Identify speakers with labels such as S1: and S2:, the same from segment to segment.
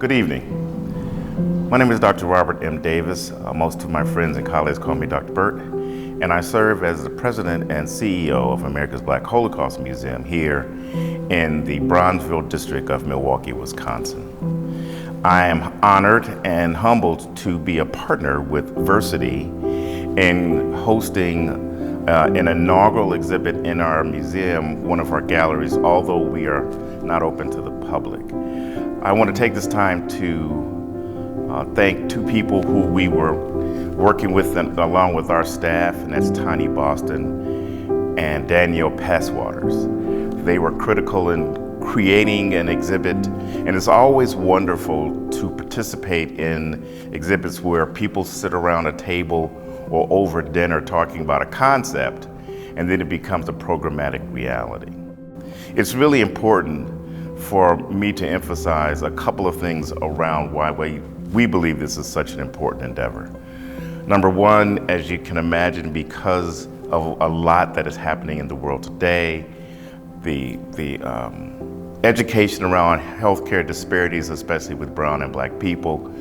S1: Good evening. My name is Dr. Robert M. Davis. Most of my friends and colleagues call me Dr. Burt, and I serve as the president and CEO of America's Black Holocaust Museum here in the Bronzeville district of Milwaukee, Wisconsin. I am honored and humbled to be a partner with Versiti in hosting an inaugural exhibit in our museum, one of our galleries, although we are not open to the public. I want to take this time to thank two people who we were working with along with our staff, and that's Tiny Boston and Danielle Passwaters. They were critical in creating an exhibit, and it's always wonderful to participate in exhibits where people sit around a table or over dinner talking about a concept, and then it becomes a programmatic reality. It's really important for me to emphasize a couple of things around why we believe this is such an important endeavor. Number one, as you can imagine, because of a lot that is happening in the world today, the education around healthcare disparities, especially with brown and black people,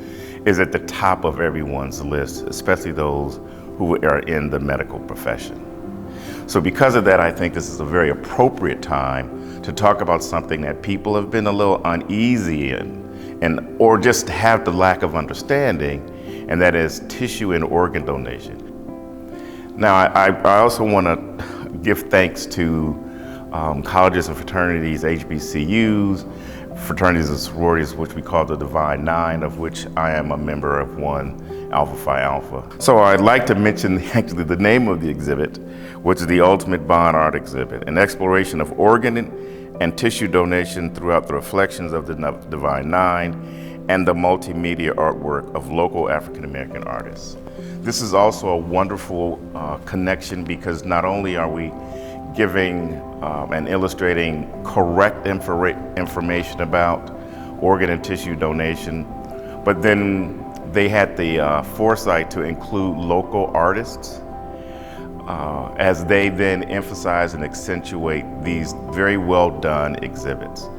S1: is at the top of everyone's list, especially those who are in the medical profession. So because of that, I think this is a very appropriate time to talk about something that people have been a little uneasy in, or just have the lack of understanding, and that is tissue and organ donation. Now, I also want to give thanks to colleges and fraternities, HBCUs, fraternities and sororities, which we call the Divine Nine, of which I am a member of one, Alpha Phi Alpha. So I'd like to mention actually the name of the exhibit, which is the Ultimate Bond Art Exhibit, an exploration of organ and tissue donation throughout the reflections of the Divine Nine and the multimedia artwork of local African American artists. This is also a wonderful connection, because not only are we giving and illustrating correct information about organ and tissue donation, but then they had the foresight to include local artists as they then emphasize and accentuate these very well done exhibits.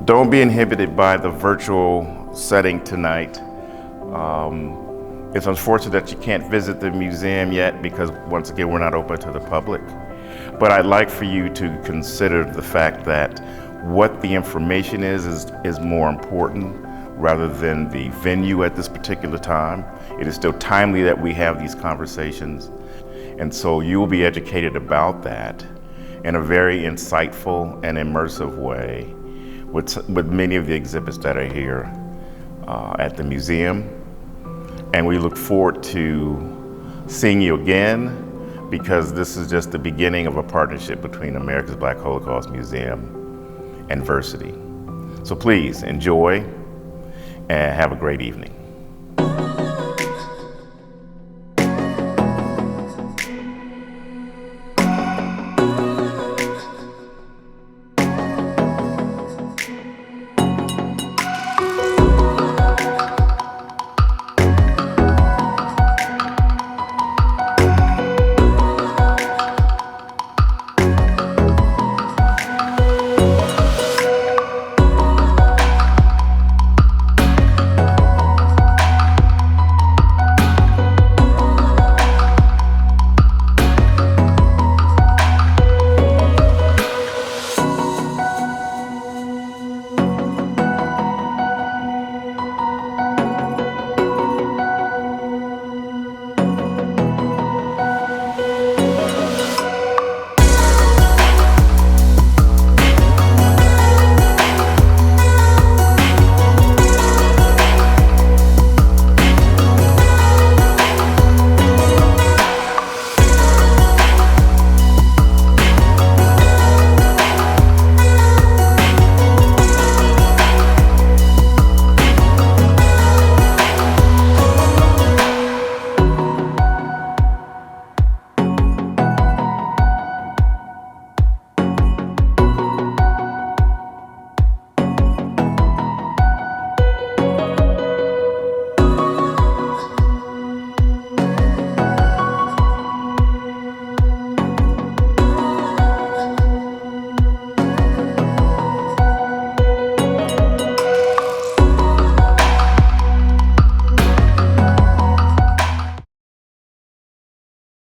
S1: Don't be inhibited by the virtual setting tonight. It's unfortunate that you can't visit the museum yet because, once again, we're not open to the public. But I'd like for you to consider the fact that what the information is more important rather than the venue at this particular time. It is still timely that we have these conversations. And so you will be educated about that in a very insightful and immersive way with many of the exhibits that are here at the museum. And we look forward to seeing you again, because this is just the beginning of a partnership between America's Black Holocaust Museum and Versiti. So please enjoy and have a great evening.